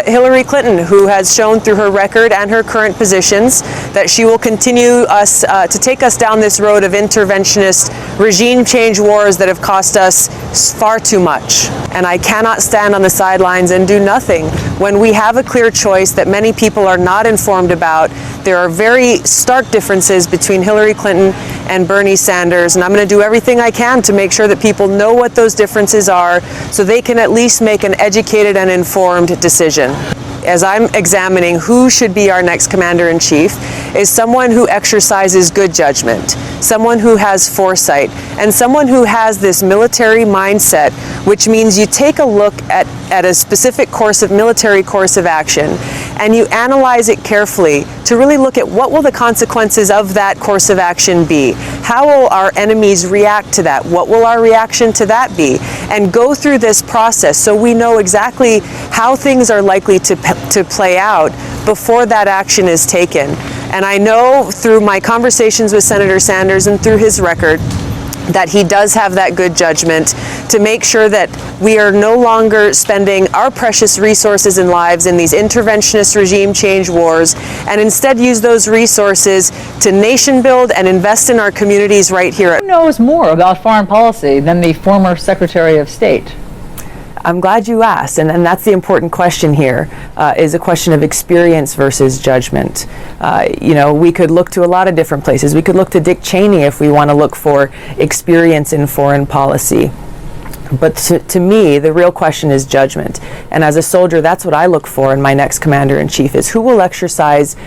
Hillary Clinton, who has shown through her record and her current positions that she will continue to take us down this road of interventionist regime change wars that have cost us far too much. And I cannot stand on the sidelines and do nothing when we have a clear choice that many people are not informed about. There are very stark differences between Hillary Clinton and Bernie Sanders, and I'm going to do everything I can to make sure that people know what those differences are so they can at least make an educated and informed decision. As I'm examining who should be our next commander-in-chief, is someone who exercises good judgment, someone who has foresight, and someone who has this military mindset, which means you take a look at a specific military course of action, and you analyze it carefully to really look at what will the consequences of that course of action be? How will our enemies react to that? What will our reaction to that be? And go through this process so we know exactly how things are likely to play out before that action is taken. And I know through my conversations with Senator Sanders and through his record that he does have that good judgment to make sure that we are no longer spending our precious resources and lives in these interventionist regime change wars, and instead use those resources to nation build and invest in our communities right here. Who knows more about foreign policy than the former Secretary of State? I'm glad you asked, and that's the important question here, is a question of experience versus judgment. We could look to a lot of different places. We could look to Dick Cheney if we want to look for experience in foreign policy. But to me, the real question is judgment. And as a soldier, that's what I look for in my next commander-in-chief, is who will exercise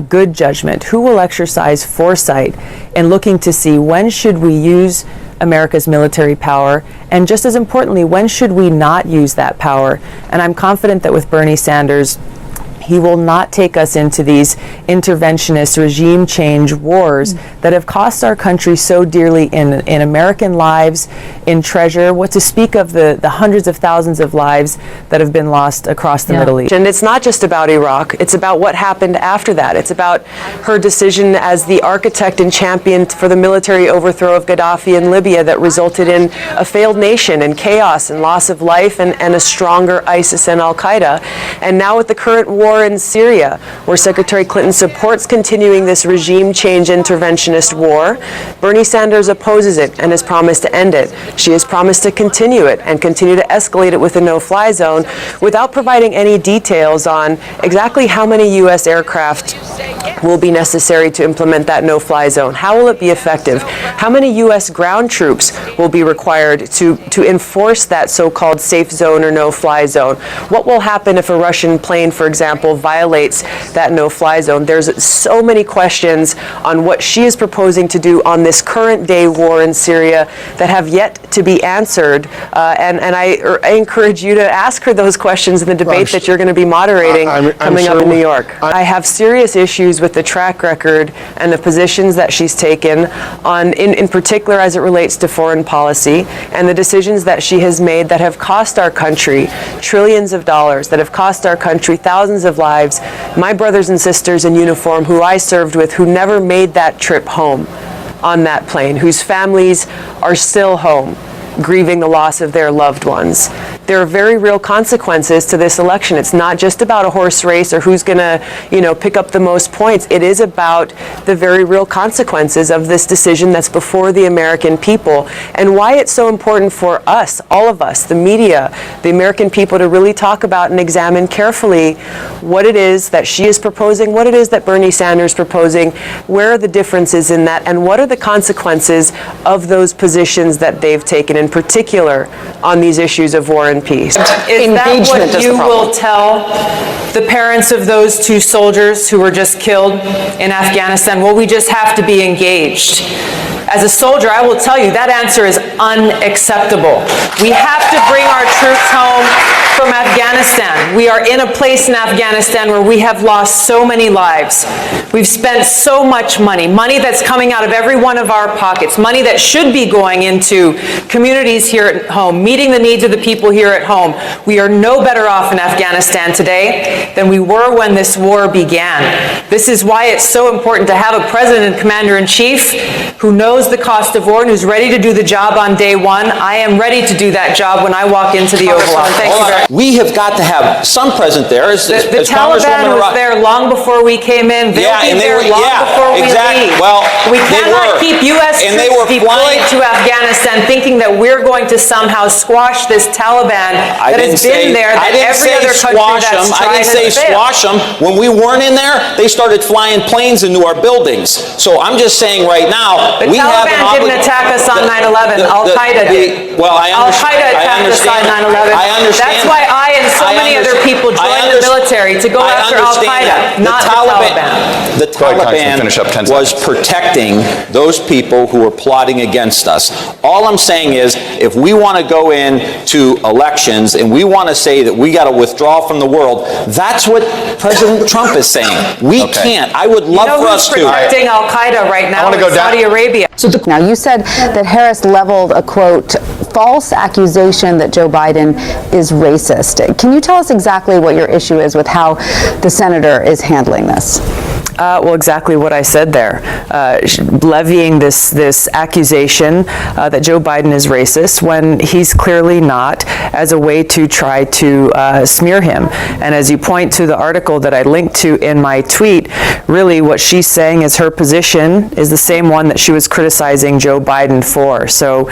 good judgment, who will exercise foresight in looking to see when should we use America's military power, and just as importantly, when should we not use that power? And I'm confident that with Bernie Sanders, he will not take us into these interventionist regime change wars that have cost our country so dearly in American lives, in treasure, what to speak of the hundreds of thousands of lives that have been lost across the Middle East. And it's not just about Iraq, it's about what happened after that. It's about her decision as the architect and champion for the military overthrow of Gaddafi in Libya that resulted in a failed nation and chaos and loss of life and a stronger ISIS and Al-Qaeda. And now with the current war in Syria, where Secretary Clinton supports continuing this regime change interventionist war, Bernie Sanders opposes it and has promised to end it. She has promised to continue it and continue to escalate it with a no-fly zone without providing any details on exactly how many U.S. aircraft will be necessary to implement that no-fly zone. How will it be effective? How many U.S. ground troops will be required to enforce that so-called safe zone or no-fly zone? What will happen if a Russian plane, for example, violates that no-fly zone? There's so many questions on what she is proposing to do on this current day war in Syria that have yet to be answered. And I encourage you to ask her those questions in the debate that you're going to be moderating coming up in New York. I have serious issues with the track record and the positions that she's taken on, in particular as it relates to foreign policy, and the decisions that she has made that have cost our country trillions of dollars, that have cost our country thousands of lives. My brothers and sisters in uniform who I served with, who never made that trip home on that plane, whose families are still home, grieving the loss of their loved ones. There are very real consequences to this election. It's not just about a horse race or who's going to, pick up the most points. It is about the very real consequences of this decision that's before the American people, and why it's so important for us, all of us, the media, the American people, to really talk about and examine carefully what it is that she is proposing, what it is that Bernie Sanders is proposing, where are the differences in that, and what are the consequences of those positions that they've taken, in particular on these issues of war and peace. Is that what you will tell the parents of those two soldiers who were just killed in Afghanistan? Well, we just have to be engaged. As a soldier, I will tell you that answer is unacceptable. We have to bring our troops home from Afghanistan. We are in a place in Afghanistan where we have lost so many lives. We've spent so much money that's coming out of every one of our pockets, money that should be going into communities here at home, meeting the needs of the people here at home. We are no better off in Afghanistan today than we were when this war began. This is why it's so important to have a president and commander-in-chief who knows the cost of war and who's ready to do the job on day one. I am ready to do that job when I walk into the Oval Office. Thank you very much. We have got to have some present there. The Taliban was there long before we came in. They'll be there long before we leave. Well, we cannot keep U.S. troops deployed to Afghanistan thinking that we're going to somehow squash this Taliban that has been there, that every other country that's tried has failed. I didn't say squash them. When we weren't in there, they started flying planes into our buildings. So I'm just saying right now, we have an obligation. The Taliban didn't attack us on 9/11. Al-Qaeda did. Well, I understand. Al-Qaeda attacked us on 9/11. I understand. That's why I and so many other people joined the military to go after Al-Qaeda, not the Taliban. The Taliban was protecting those people who were plotting against us. All I'm saying is, if we want to go into elections and we want to say that we got to withdraw from the world, that's what President Trump is saying. We can't. I would love for us to. Protecting Al-Qaeda right now in Saudi Arabia. Now, you said that Harris leveled a, quote, false accusation that Joe Biden is racist. Can you tell us exactly what your issue is with how the senator is handling this? Well, exactly what I said there. Levying this accusation that Joe Biden is racist when he's clearly not, as a way to try to smear him. And as you point to the article that I linked to in my tweet, really what she's saying is her position is the same one that she was criticizing Joe Biden for. So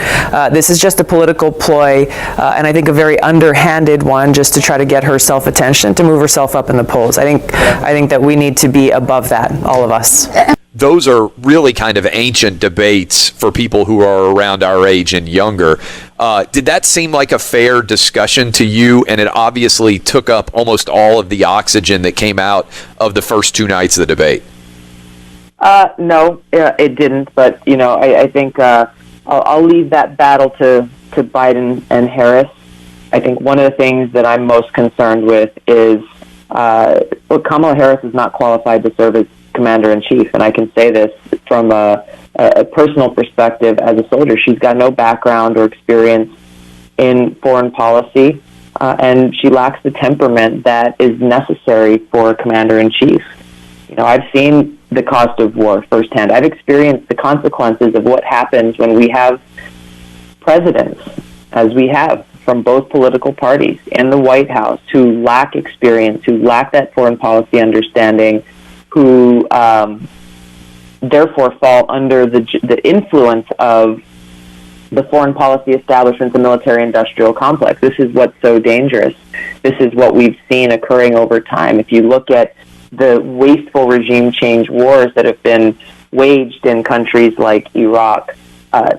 this is just a political ploy, and I think a very underhanded one, just to try to get herself attention, to move herself up in the polls. I think that we need to be above that, all of us. Those are really kind of ancient debates for people who are around our age and younger. Did that seem like a fair discussion to you? And it obviously took up almost all of the oxygen that came out of the first two nights of the debate. No, it didn't. But, I think I'll leave that battle to Biden and Harris. I think one of the things that I'm most concerned with is, Kamala Harris is not qualified to serve as commander-in-chief, and I can say this from a personal perspective as a soldier. She's got no background or experience in foreign policy, and she lacks the temperament that is necessary for a commander-in-chief. I've seen the cost of war firsthand. I've experienced the consequences of what happens when we have presidents, as we have, from both political parties in the White House, who lack experience, who lack that foreign policy understanding, who therefore fall under the influence of the foreign policy establishment, the military-industrial complex. This is what's so dangerous. This is what we've seen occurring over time. If you look at the wasteful regime change wars that have been waged in countries like Iraq,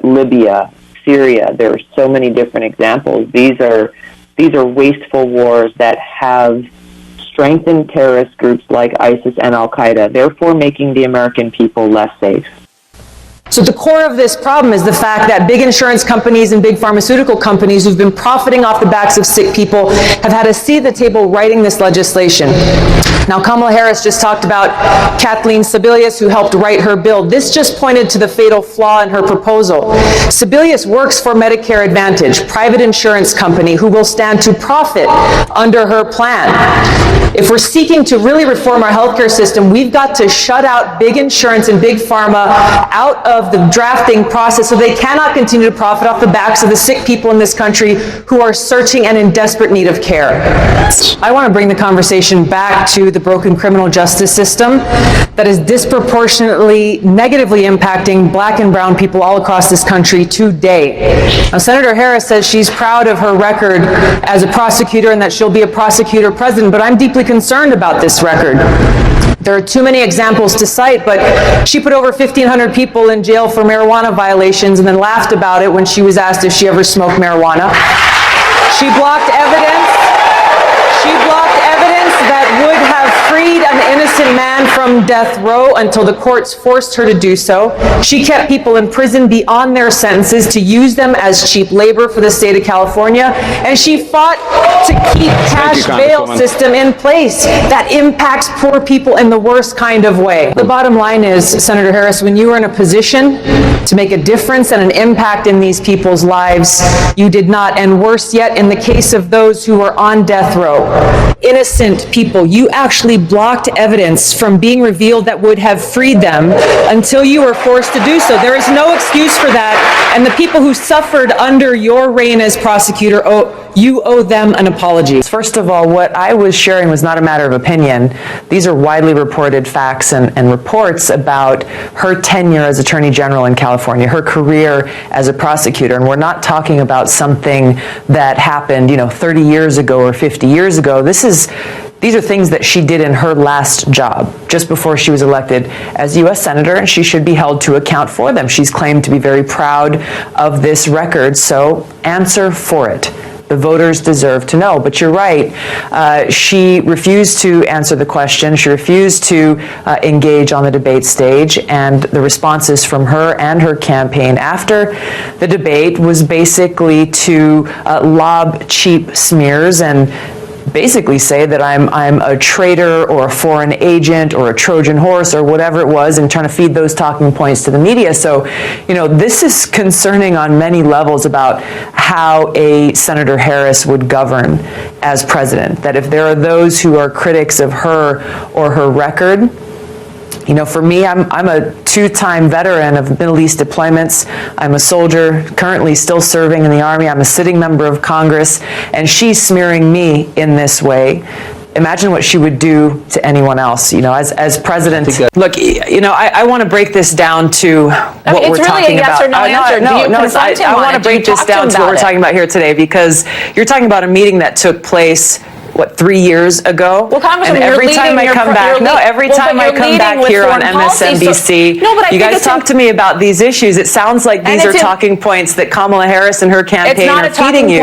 Libya, Syria, there are so many different examples. These are wasteful wars that have strengthened terrorist groups like ISIS and Al-Qaeda, therefore making the American people less safe. So the core of this problem is the fact that big insurance companies and big pharmaceutical companies who've been profiting off the backs of sick people have had a seat at the table writing this legislation. Now, Kamala Harris just talked about Kathleen Sebelius, who helped write her bill. This just pointed to the fatal flaw in her proposal. Sebelius works for Medicare Advantage, private insurance company who will stand to profit under her plan. If we're seeking to really reform our healthcare system, we've got to shut out big insurance and big pharma out of the drafting process so they cannot continue to profit off the backs of the sick people in this country who are searching and in desperate need of care. I want to bring the conversation back to the broken criminal justice system that is disproportionately negatively impacting black and brown people all across this country today. Now, Senator Harris says she's proud of her record as a prosecutor and that she'll be a prosecutor president, but I'm deeply concerned about this record. There are too many examples to cite, but she put over 1,500 people in jail for marijuana violations and then laughed about it when she was asked if she ever smoked marijuana. She blocked evidence. She blocked evidence that would have freed an innocent man from death row until the courts forced her to do so. She kept people in prison beyond their sentences to use them as cheap labor for the state of California. And she fought to keep cash bail system in place that impacts poor people in the worst kind of way. The bottom line is, Senator Harris, when you were in a position to make a difference and an impact in these people's lives, you did not. And worse yet, in the case of those who were on death row, innocent people, you actually blocked evidence from being revealed that would have freed them until you were forced to do so. There is no excuse for that. And the people who suffered under your reign as prosecutor, You owe them an apology. First of all, what I was sharing was not a matter of opinion. These are widely reported facts and reports about her tenure as Attorney General in California, her career as a prosecutor. And we're not talking about something that happened, 30 years ago or 50 years ago. These are things that she did in her last job, just before she was elected as U.S. Senator, and she should be held to account for them. She's claimed to be very proud of this record, so answer for it. The voters deserve to know. But you're right. She refused to answer the question. She refused to engage on the debate stage. And the responses from her and her campaign after the debate was basically to lob cheap smears and basically say that I'm a traitor or a foreign agent or a Trojan horse or whatever it was, and trying to feed those talking points to the media. So, this is concerning on many levels about how a Senator Harris would govern as president. That if there are those who are critics of her or her record, for me, I'm a two-time veteran of Middle East deployments. I'm a soldier currently still serving in the Army. I'm a sitting member of Congress, and she's smearing me in this way. Imagine what she would do to anyone else, as president. Look, I want to break this down to what we're talking about. I want to break this down to what we're talking about here today, because you're talking about a meeting that took place 3 years ago? Well, Congresswoman, every time I come back here on MSNBC, you guys talk to me about these issues. It sounds like these are talking points that Kamala Harris and her campaign are feeding you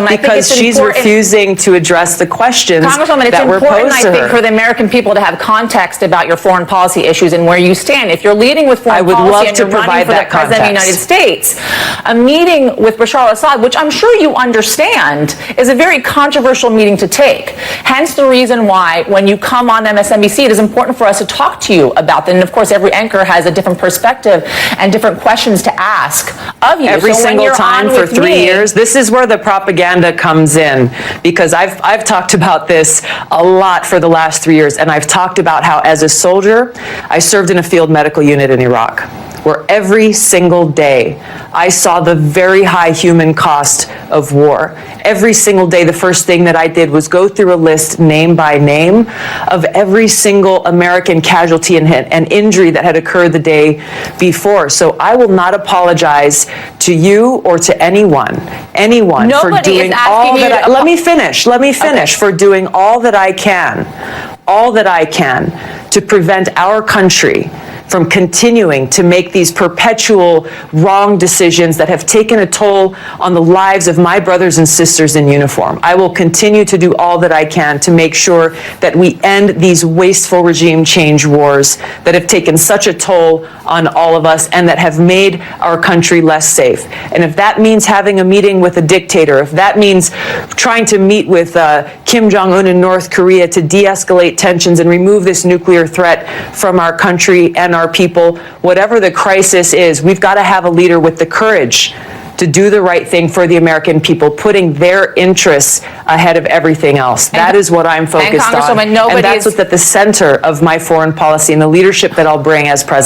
because she's refusing to address the questions that were posed to her. Congresswoman, it's important, I think, for the American people to have context about your foreign policy issues and where you stand. If you're leading with foreign policy and you're running for the President of the United States, a meeting with Bashar al-Assad, which I'm sure you understand, is a very controversial meeting to take. Hence the reason why when you come on MSNBC, it is important for us to talk to you about that. And of course, every anchor has a different perspective and different questions to ask of you. Every single time for 3 years. This is where the propaganda comes in, because I've talked about this a lot for the last 3 years, and I've talked about how as a soldier, I served in a field medical unit in Iraq, where every single day I saw the very high human cost of war. Every single day, the first thing that I did was go through a list name by name of every single American casualty and injury that had occurred the day before. So I will not apologize to you or to anyone for doing all that let me finish, okay. For doing all that I can to prevent our country from continuing to make these perpetual wrong decisions that have taken a toll on the lives of my brothers and sisters in uniform. I will continue to do all that I can to make sure that we end these wasteful regime change wars that have taken such a toll on all of us and that have made our country less safe. And if that means having a meeting with a dictator, if that means trying to meet with Kim Jong-un in North Korea to de-escalate tensions and remove this nuclear threat from our country and our people, whatever the crisis is, we've got to have a leader with the courage to do the right thing for the American people, putting their interests ahead of everything else. That is what I'm focused on. And that's what's at the center of my foreign policy and the leadership that I'll bring as president.